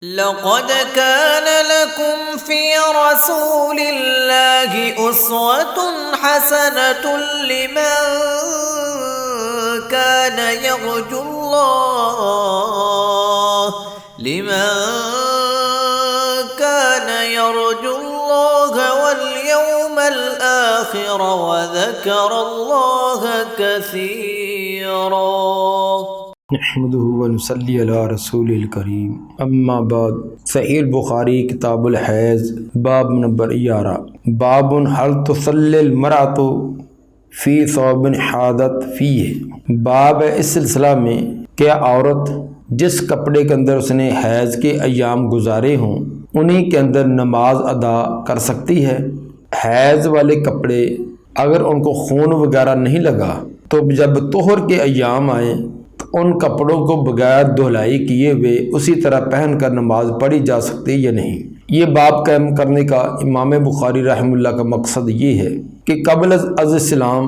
لقد كان لكم في رسول الله أسوة حسنة لمن كان يرجو الله واليوم الآخر وذكر الله كثيرا نحمده ونصلی علی رسول الکریم اما بعد۔ صحیح البخاری کتاب الحیض باب نمبر 11 باب هل تصلی المرأة فی ثوب حاضت فیہ۔ باب ہے اس سلسلہ میں کہ عورت جس کپڑے کے اندر اس نے حیض کے ایام گزارے ہوں انہی کے اندر نماز ادا کر سکتی ہے۔ حیض والے کپڑے اگر ان کو خون وغیرہ نہیں لگا تو جب طہر کے ایام آئیں ان کپڑوں کو بغیر دھلائی کیے ہوئے اسی طرح پہن کر نماز پڑھی جا سکتی یا نہیں۔ یہ باب قائم کرنے کا امام بخاری رحمہ اللہ کا مقصد یہ ہے کہ قبل از اسلام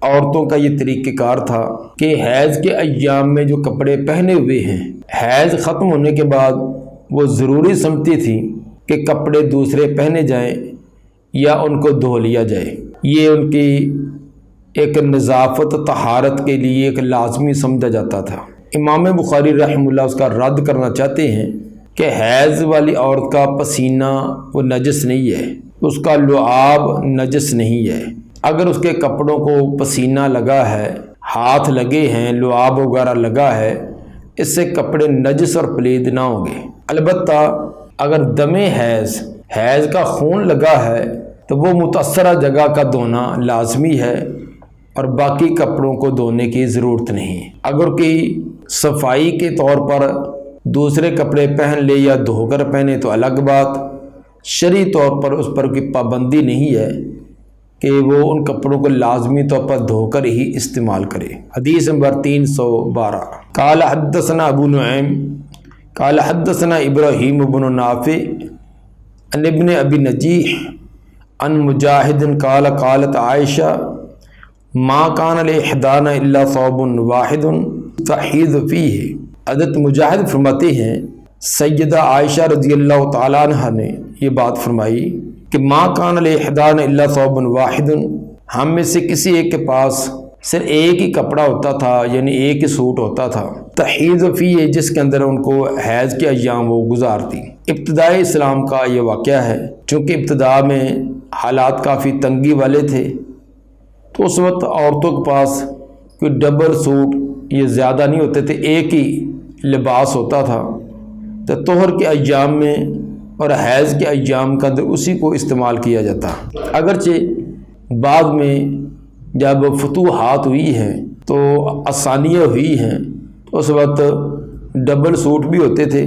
عورتوں کا یہ طریقہ کار تھا کہ حیض کے ایام میں جو کپڑے پہنے ہوئے ہیں حیض ختم ہونے کے بعد وہ ضروری سمجھتی تھی کہ کپڑے دوسرے پہنے جائیں یا ان کو دھو لیا جائے۔ یہ ان کی ایک نظافت طہارت کے لیے ایک لازمی سمجھا جاتا تھا۔ امام بخاری رحمہ اللہ اس کا رد کرنا چاہتے ہیں کہ حیض والی عورت کا پسینہ وہ نجس نہیں ہے، اس کا لعاب نجس نہیں ہے۔ اگر اس کے کپڑوں کو پسینہ لگا ہے، ہاتھ لگے ہیں، لعاب وغیرہ لگا ہے، اس سے کپڑے نجس اور پلید نہ ہوں گے۔ البتہ اگر دم حیض کا خون لگا ہے تو وہ متاثرہ جگہ کا دھونا لازمی ہے اور باقی کپڑوں کو دھونے کی ضرورت نہیں۔ اگر کوئی صفائی کے طور پر دوسرے کپڑے پہن لے یا دھو کر پہنے تو الگ بات، شرعی طور پر اس پر کوئی پابندی نہیں ہے کہ وہ ان کپڑوں کو لازمی طور پر دھو کر ہی استعمال کرے۔ حدیث نمبر 312 قال حدثنا ابو نعیم قال حدثنا ابراہیم بن نافع عن ابن ابی نجیح عن مجاہد قال قالت عائشہ ما کان لإحدانا الا ثوب واحد تحیض فیہ۔ حضرت مجاہد فرماتے ہیں سیدہ عائشہ رضی اللہ تعالیٰ عنہ نے یہ بات فرمائی کہ ما کان لإحدانا الا ثوب واحد، ہم میں سے کسی ایک کے پاس صرف ایک ہی کپڑا ہوتا تھا، یعنی ایک ہی سوٹ ہوتا تھا، تحیض فیہ جس کے اندر ان کو حیض کے ایام وہ گزارتی۔ ابتدائی اسلام کا یہ واقعہ ہے، چونکہ ابتدا میں حالات کافی تنگی والے تھے تو اس وقت عورتوں کے پاس کوئی ڈبل سوٹ یہ زیادہ نہیں ہوتے تھے، ایک ہی لباس ہوتا تھا، تو طہر کے ایام میں اور حیض کے ایام کا اندر اسی کو استعمال کیا جاتا۔ اگرچہ بعد میں جب فتوحات ہوئی ہیں تو آسانیاں ہوئی ہیں تو اس وقت ڈبل سوٹ بھی ہوتے تھے،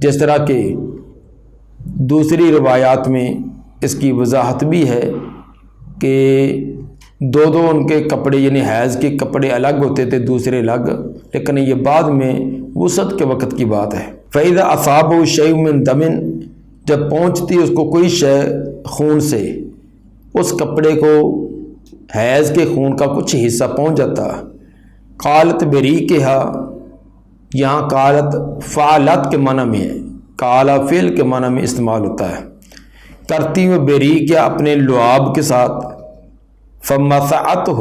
جس طرح کہ دوسری روایات میں اس کی وضاحت بھی ہے کہ دو ان کے کپڑے یعنی حیض کے کپڑے الگ ہوتے تھے، دوسرے الگ، لیکن یہ بعد میں وسعت کے وقت کی بات ہے۔ فَإِذَا أَصَابَهُ شَيْءٌ مِّن دَمٍ، جب پہنچتی اس کو کوئی شے خون سے، اس کپڑے کو حیض کے خون کا کچھ حصہ پہنچ جاتا، قالت بِرِيقِهَا، یہاں قالت فعلت کے معنی میں ہے، قالا فعل کے معنی میں استعمال ہوتا ہے، کرتی وہ بِرِيقِهَا اپنے لعاب کے ساتھ، فَمَسَعَتْهُ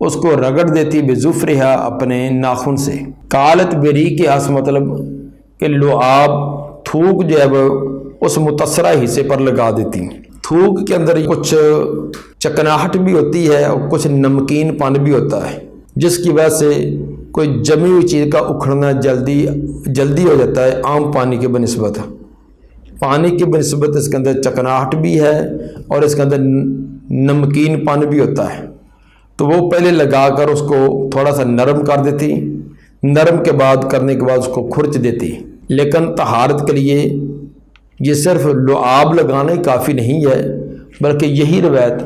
اس کو رگڑ دیتی بِظُفْرِهَا اپنے ناخن سے۔ قالت بِرِيقِهَا اس مطلب کہ لعاب تھوک جو ہے وہ اس متاثرہ حصے پر لگا دیتی۔ تھوک کے اندر کچھ چکناہٹ بھی ہوتی ہے اور کچھ نمکین پن بھی ہوتا ہے، جس کی وجہ سے کوئی جمی ہوئی چیز کا اکھڑنا جلدی ہو جاتا ہے عام پانی کے بنسبت۔ پانی کی بنسبت اس کے اندر چکناہٹ بھی ہے اور اس کے اندر نمکین پن بھی ہوتا ہے، تو وہ پہلے لگا کر اس کو تھوڑا سا نرم کر دیتی، نرم کے بعد کرنے کے بعد اس کو کھرچ دیتی۔ لیکن طہارت کے لیے یہ صرف لعاب لگانا ہی کافی نہیں ہے، بلکہ یہی روایت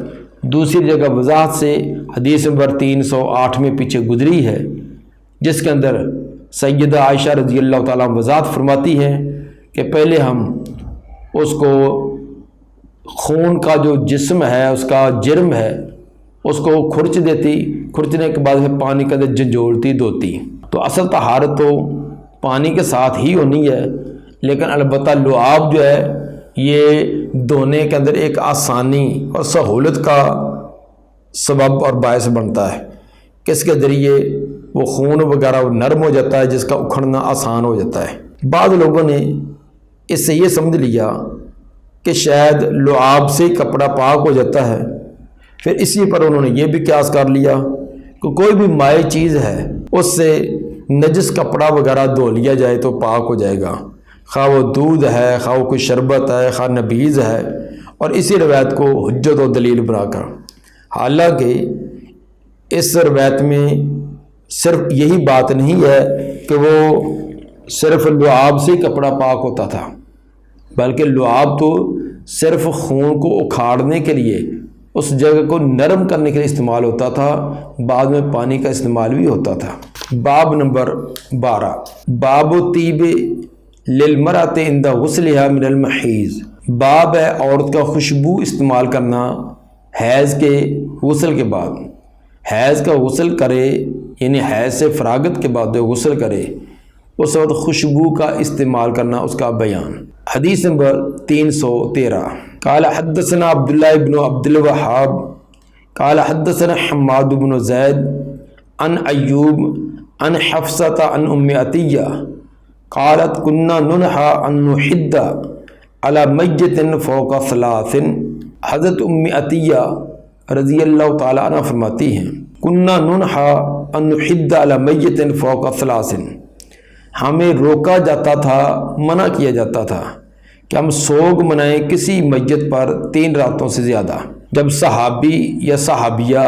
دوسری جگہ وضاحت سے حدیث نمبر 308 میں پیچھے گزری ہے، جس کے اندر سیدہ عائشہ رضی اللہ تعالیٰ وضاحت فرماتی ہیں کہ پہلے ہم اس کو خون کا جو جسم ہے اس کا جرم ہے اس کو کھرچ دیتی، کھرچنے کے بعد پھر پانی کے اندر جھنجھوڑتی دھوتی۔ تو اصل طہارت تو پانی کے ساتھ ہی ہونی ہے، لیکن البتہ لعاب جو ہے یہ دھونے کے اندر ایک آسانی اور سہولت کا سبب اور باعث بنتا ہے کہ اس کے ذریعے وہ خون وغیرہ وہ نرم ہو جاتا ہے، جس کا اکھڑنا آسان ہو جاتا ہے۔ بعض لوگوں نے اس سے یہ سمجھ لیا کہ شاید لعاب سے ہی کپڑا پاک ہو جاتا ہے، پھر اسی پر انہوں نے یہ بھی قیاس کر لیا کہ کوئی بھی مائع چیز ہے اس سے نجس کپڑا وغیرہ دھو لیا جائے تو پاک ہو جائے گا، خواہ وہ دودھ ہے، خواہ وہ کوئی شربت ہے، خواہ نبیذ ہے، اور اسی روایت کو حجت و دلیل بنا کر۔ حالانکہ اس روایت میں صرف یہی بات نہیں ہے کہ وہ صرف لعاب سے ہی کپڑا پاک ہوتا تھا، بلکہ لعاب تو صرف خون کو اکھاڑنے کے لیے، اس جگہ کو نرم کرنے کے لیے استعمال ہوتا تھا، بعد میں پانی کا استعمال بھی ہوتا تھا۔ باب نمبر 12، باب طیب للمرأۃ عند غسلها من المحیض۔ باب ہے عورت کا خوشبو استعمال کرنا حیض کے غسل کے بعد۔ حیض کا غسل کرے یعنی حیض سے فراغت کے بعد جو غسل کرے اس وقت خوشبو کا استعمال کرنا، اس کا بیان۔ حدیث نمبر 313، قال حدثنا عبداللہ بن عبد الوہاب قال حدثنا حماد بن زید عن ایوب عن حفصة عن ام عطیہ قالت كنا ننہى ان نحد على میت فوق 3۔ حضرت ام عطیہ رضی اللہ تعالی عنہ فرماتی ہیں كنا ننہى ان نحد على میت فوق 3، ہمیں روکا جاتا تھا، منع کیا جاتا تھا کہ ہم سوگ منائیں کسی میت پر 3 راتوں سے زیادہ۔ جب صحابی یا صحابیہ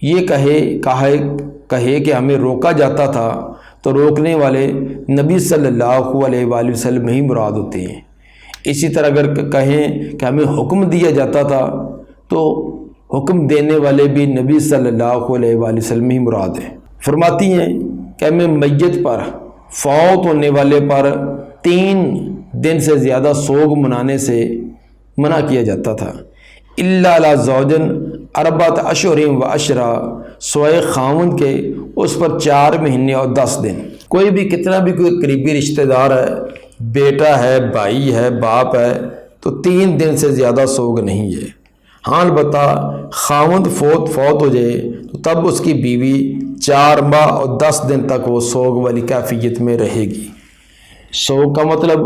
یہ کہے کہ ہمیں روکا جاتا تھا تو روکنے والے نبی صلی اللہ علیہ وآلہ وسلم ہی مراد ہوتے ہیں۔ اسی طرح اگر کہیں کہ ہمیں حکم دیا جاتا تھا تو حکم دینے والے بھی نبی صلی اللہ علیہ وآلہ وسلم ہی مراد ہیں۔ فرماتی ہیں کہ ہمیں میت پر، فوت ہونے والے پر 3 دن سے زیادہ سوگ منانے سے منع کیا جاتا تھا۔ الا علی زوجن 4 اشہر و عشرہ، سوائے خاوند کے اس پر 4 مہینے اور 10 دن۔ کوئی بھی کتنا بھی کوئی قریبی رشتہ دار ہے، بیٹا ہے، بھائی ہے، باپ ہے، تو 3 دن سے زیادہ سوگ نہیں ہے۔ ہاں البتہ خاوند فوت ہو جائے تو تب اس کی بیوی 4 ماہ اور 10 دن تک وہ سوگ والی کیفیت میں رہے گی۔ سوگ کا مطلب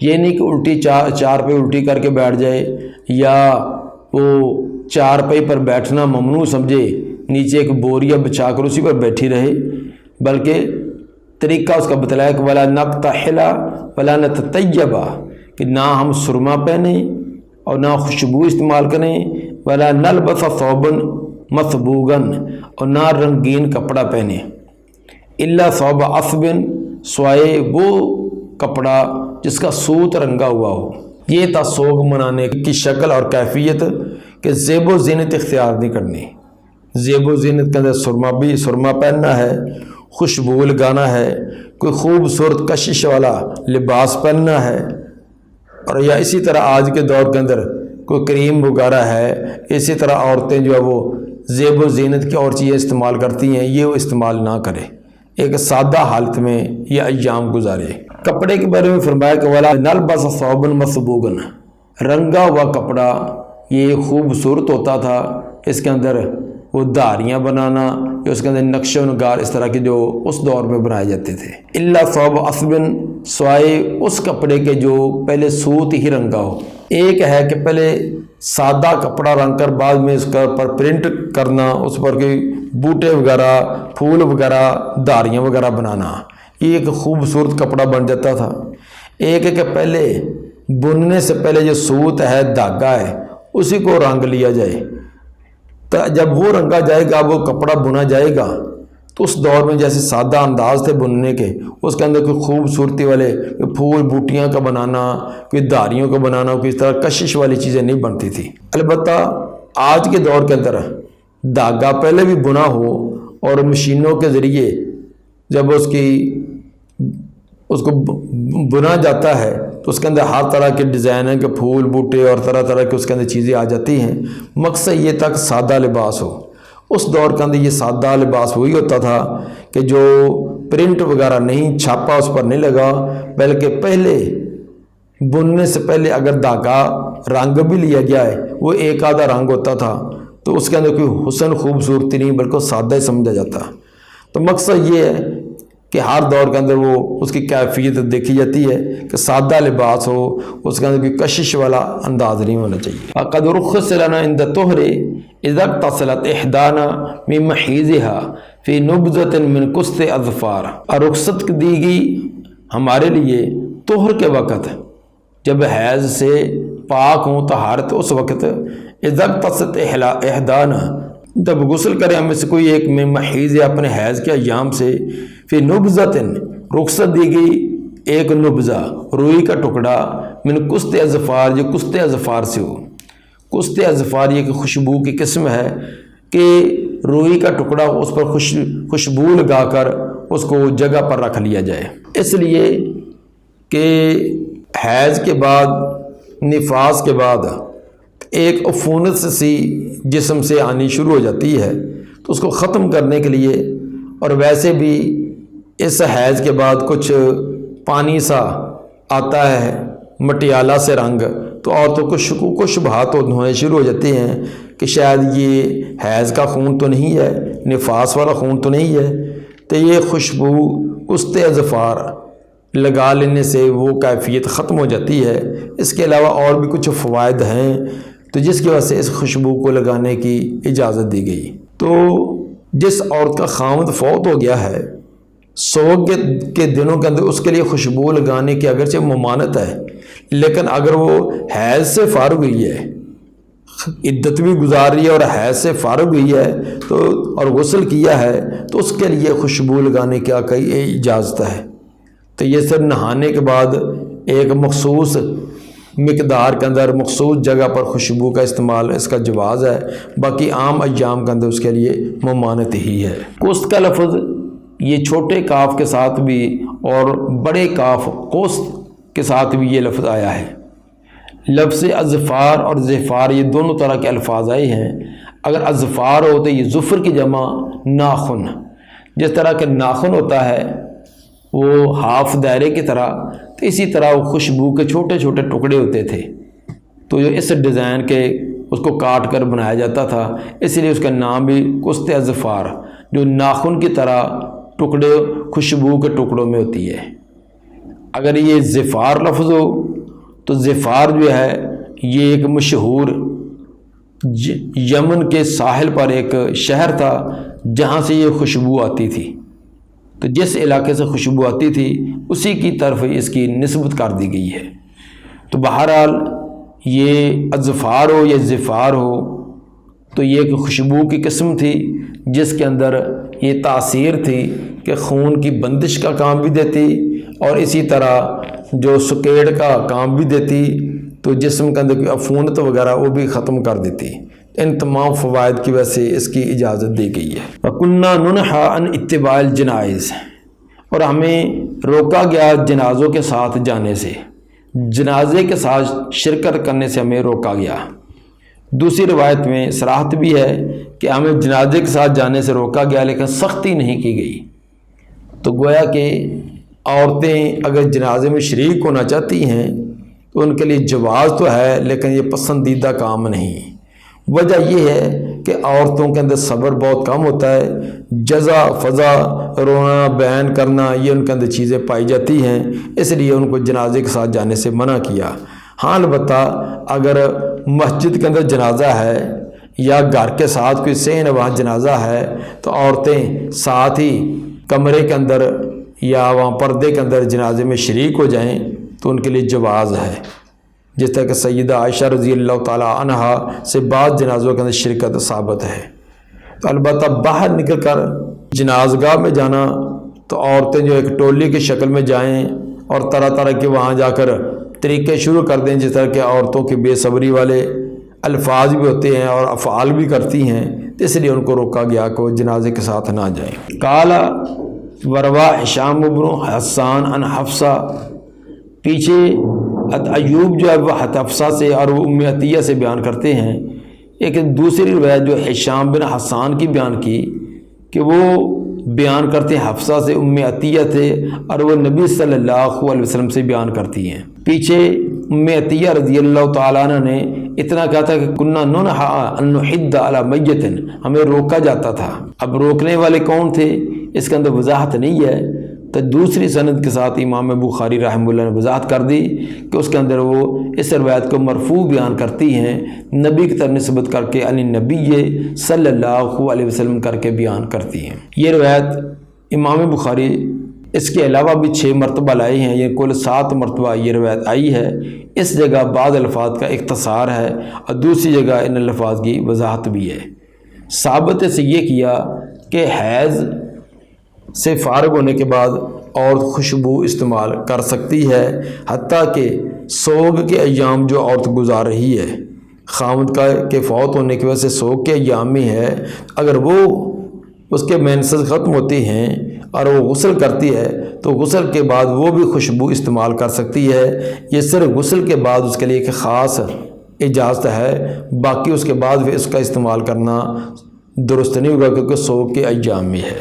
یہ نہیں کہ الٹی چار پہ الٹی کر کے بیٹھ جائے، یا وہ 4 پہ پر بیٹھنا ممنوع سمجھے، نیچے ایک بوریا بچھا کر اسی پر بیٹھی رہے، بلکہ طریقہ اس کا بتلایا کہ ولا نقتحل ولا نتطیب، کہ نہ ہم سرما پہنیں اور نہ خوشبو استعمال کریں، ولا نلبس ثوبا مثبوغا، اور نہ رنگین کپڑا پہنیں، الا ثوب عصب، سوائے وہ کپڑا جس کا سوت رنگا ہوا ہو۔ یہ تھا سوگ منانے کی شکل اور کیفیت کہ زیب و زینت اختیار نہیں کرنی۔ زیب و زینت کے اندر سرما پہننا ہے، خوشبو لگانا ہے، کوئی خوبصورت کشش والا لباس پہننا ہے، اور یا اسی طرح آج کے دور کے اندر کوئی کریم وغیرہ ہے، اسی طرح عورتیں جو ہے وہ زیب و زینت کی اور چیزیں استعمال کرتی ہیں، یہ وہ استعمال نہ کرے، ایک سادہ حالت میں یہ ایام گزارے۔ کپڑے کے بارے میں فرمایا کہ ولا نلبس ثوبا مثبوغا، رنگا ہوا کپڑا یہ خوبصورت ہوتا تھا، اس کے اندر وہ دھاریاں بنانا یا اس کے اندر نقش و نگار اس طرح کے جو اس دور میں بنائے جاتے تھے۔ الا ثوب عصب، سوائے اس کپڑے کے جو پہلے سوت ہی رنگا ہو۔ ایک ہے کہ پہلے سادہ کپڑا رنگ کر بعد میں اس کا پر پرنٹ کرنا، اس پر کوئی بوٹے وغیرہ، پھول وغیرہ، دھاریاں وغیرہ بنانا، یہ ایک خوبصورت کپڑا بن جاتا تھا۔ ایک ہے کہ پہلے بننے سے پہلے جو سوت ہے، دھاگا ہے، اسی کو رنگ لیا جائے، تو جب وہ رنگا جائے گا، وہ کپڑا بنا جائے گا، تو اس دور میں جیسے سادہ انداز تھے بننے کے، اس کے اندر کوئی خوبصورتی والے پھول بوٹیاں کا بنانا، کوئی دھاریوں کا بنانا، کوئی اس طرح کشش والی چیزیں نہیں بنتی تھی۔ البتہ آج کے دور کے اندر دھاگا پہلے بھی بنا ہو اور مشینوں کے ذریعے جب اس کو بنا جاتا ہے تو اس کے اندر ہر طرح کے ڈیزائن ہیں کہ پھول بوٹے اور طرح طرح کے اس کے اندر چیزیں آ جاتی ہیں، مقصد یہ تک سادہ لباس ہو۔ اس دور کے اندر یہ سادہ لباس وہی ہوتا تھا کہ جو پرنٹ وغیرہ نہیں چھاپا اس پر نہیں لگا، بلکہ پہلے بننے سے پہلے اگر دھاگا رنگ بھی لیا گیا ہے وہ ایک آدھا رنگ ہوتا تھا تو اس کے اندر کوئی حسن خوبصورتی نہیں بلکہ سادہ ہی سمجھا جاتا۔ تو مقصد یہ ہے کہ ہر دور کے اندر وہ اس کی کیفیت دیکھی جاتی ہے کہ سادہ لباس ہو، اس کے اندر کوئی کشش والا انداز نہیں ہونا چاہیے۔ قد رخص لنا عند الطہر اذا اتصلت احدانا من محیضها فی نبضۃ من قسط اظفار، اور رخصت دی گئی ہمارے لیے طہر کے وقت جب حیض سے پاک ہوں طہارت اس وقت، اذا اتصلت احدانا جب غسل کرے ہمیں سے کوئی ایک میں محیض اپنے حیض کے ایام سے، فی نبضۃ رخصت دی گئی ایک نبضہ روئی کا ٹکڑا، من قسط اظفار جو قسط اظفار سے ہو۔ قسط اظفار یہ کہ خوشبو کی قسم ہے کہ روئی کا ٹکڑا اس پر خوشبو لگا کر اس کو جگہ پر رکھ لیا جائے، اس لیے کہ حیض کے بعد نفاس کے بعد ایک عفونت سی جسم سے آنی شروع ہو جاتی ہے، تو اس کو ختم کرنے کے لیے، اور ویسے بھی اس حیض کے بعد کچھ پانی سا آتا ہے مٹیالہ سے رنگ، تو عورتوں کو شکوک و شبہات ہونے شروع ہو جاتے ہیں کہ شاید یہ حیض کا خون تو نہیں ہے، نفاس والا خون تو نہیں ہے، تو یہ خوشبو قسط اظفار لگا لینے سے وہ کیفیت ختم ہو جاتی ہے۔ اس کے علاوہ اور بھی کچھ فوائد ہیں تو جس کی وجہ سے اس خوشبو کو لگانے کی اجازت دی گئی۔ تو جس عورت کا خاوند فوت ہو گیا ہے، سوگ کے دنوں کے اندر اس کے لیے خوشبو لگانے کی اگرچہ ممانت ہے، لیکن اگر وہ حیض سے فارغ ہوئی ہے، عدت بھی گزار رہی ہے اور حیض سے فارغ ہوئی ہے تو اور غسل کیا ہے، تو اس کے لیے خوشبو لگانے کی کئی اجازت ہے۔ تو یہ صرف نہانے کے بعد ایک مخصوص مقدار کے اندر مخصوص جگہ پر خوشبو کا استعمال اس کا جواز ہے، باقی عام ایام کے اندر اس کے لیے ممانت ہی ہے۔ قسط کا لفظ یہ چھوٹے کاف کے ساتھ بھی اور بڑے کاف قسط کے ساتھ بھی یہ لفظ آیا ہے۔ لفظ اظفار اور ظفار یہ دونوں طرح کے الفاظ آئے ہیں۔ اگر اظفار ہو تو یہ ظفر کی جمع ناخن، جس طرح کہ ناخن ہوتا ہے وہ ہاف دائرے کی طرح، تو اسی طرح وہ خوشبو کے چھوٹے چھوٹے ٹکڑے ہوتے تھے، تو جو اس ڈیزائن کے اس کو کاٹ کر بنایا جاتا تھا، اس لیے اس کا نام بھی قسط اظفار، جو ناخن کی طرح ٹکڑے خوشبو کے ٹکڑوں میں ہوتی ہے۔ اگر یہ ظفار لفظ ہو تو ظفار جو ہے یہ ایک مشہور یمن کے ساحل پر ایک شہر تھا جہاں سے یہ خوشبو آتی تھی، تو جس علاقے سے خوشبو آتی تھی اسی کی طرف اس کی نسبت کر دی گئی ہے۔ تو بہرحال یہ اظفار ہو یا ظفار ہو تو یہ ایک خوشبو کی قسم تھی جس کے اندر یہ تاثیر تھی کہ خون کی بندش کا کام بھی دیتی اور اسی طرح جو سکیڑ کا کام بھی دیتی، تو جسم کے اندر کوئی عفونت وغیرہ وہ بھی ختم کر دیتی۔ ان تمام فوائد کی وجہ سے اس کی اجازت دی گئی ہے۔ وَكُنَّا نُنْهَا عَنْ اتِّبَاعِ الْجَنَائِزِ، اور ہمیں روکا گیا جنازوں کے ساتھ جانے سے، جنازے کے ساتھ شرکت کرنے سے ہمیں روکا گیا۔ دوسری روایت میں صراحت بھی ہے کہ ہمیں جنازے کے ساتھ جانے سے روکا گیا لیکن سختی نہیں کی گئی۔ تو گویا کہ عورتیں اگر جنازے میں شریک ہونا چاہتی ہیں تو ان کے لیے جواز تو ہے لیکن یہ پسندیدہ کام نہیں۔ وجہ یہ ہے کہ عورتوں کے اندر صبر بہت کم ہوتا ہے، جزا فضا رونا بیان کرنا یہ ان کے اندر چیزیں پائی جاتی ہیں، اس لیے ان کو جنازے کے ساتھ جانے سے منع کیا۔ ہاں البتہ اگر مسجد کے اندر جنازہ ہے یا گھر کے ساتھ کوئی صحن وہاں جنازہ ہے تو عورتیں ساتھ ہی کمرے کے اندر یا وہاں پردے کے اندر جنازے میں شریک ہو جائیں تو ان کے لیے جواز ہے، جس طرح کہ سیدہ عائشہ رضی اللہ تعالیٰ عنہا سے بعض جنازوں کے اندر شرکت ثابت ہے۔ تو البتہ باہر نکل کر جنازگاہ میں جانا تو عورتیں جو ایک ٹولی کی شکل میں جائیں اور طرح طرح کے وہاں جا کر طریقے شروع کر دیں، جس طرح کہ عورتوں کی بے صبری والے الفاظ بھی ہوتے ہیں اور افعال بھی کرتی ہیں، اس لیے ان کو روکا گیا کہ وہ جنازے کے ساتھ نہ جائیں۔ قالا وروا ہشام بن حسان عن حفصہ، پیچھے ایوب جو ہے وہ حفصہ سے اور وہ ام عطیہ سے بیان کرتے ہیں۔ ایک دوسری روایت جو ہشام بن حسان کی بیان کی کہ وہ بیان کرتے ہیں حفصہ سے، ام عطیہ سے، اور وہ نبی صلی اللہ علیہ وسلم سے بیان کرتی ہیں۔ پیچھے ام عطیہ رضی اللہ تعالیٰ عنہ نے اتنا کہا تھا کہ کنہ ننہا ان نحد علی میت، ہمیں روکا جاتا تھا۔ اب روکنے والے کون تھے اس کے اندر وضاحت نہیں ہے، تو دوسری سند کے ساتھ امام بخاری رحمہ اللہ نے وضاحت کر دی کہ اس کے اندر وہ اس روایت کو مرفوع بیان کرتی ہیں، نبی کی طرف نسبت کر کے علی نبی صلی اللہ علیہ وسلم کر کے بیان کرتی ہیں۔ یہ روایت امام بخاری اس کے علاوہ بھی 6 مرتبہ لائے ہیں، یہ کل 7 مرتبہ یہ روایت آئی ہے۔ اس جگہ بعض الفاظ کا اختصار ہے اور دوسری جگہ ان الفاظ کی وضاحت بھی ہے۔ ثابت سے یہ کیا کہ حیض سے فارغ ہونے کے بعد عورت خوشبو استعمال کر سکتی ہے، حتیٰ کہ سوگ کے ایام جو عورت گزار رہی ہے، خاوند کے فوت ہونے کی وجہ سے سوگ کے ایام میں ہے، اگر وہ اس کے مینسز ختم ہوتے ہیں اور وہ غسل کرتی ہے تو غسل کے بعد وہ بھی خوشبو استعمال کر سکتی ہے۔ یہ صرف غسل کے بعد اس کے لیے ایک خاص اجازت ہے، باقی اس کے بعد اس کا استعمال کرنا درست نہیں ہوگا کیونکہ سوگ کے ایام میں ہے۔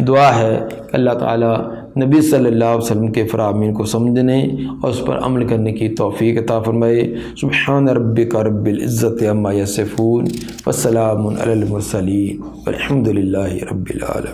دعا ہے کہ اللہ تعالیٰ نبی صلی اللہ علیہ وسلم کے فرامین کو سمجھنے اور اس پر عمل کرنے کی توفیق عطا فرمائے۔ سبحان ربک رب العزت عما یصفون وسلام علی المرسلین والحمد للہ رب العالمین۔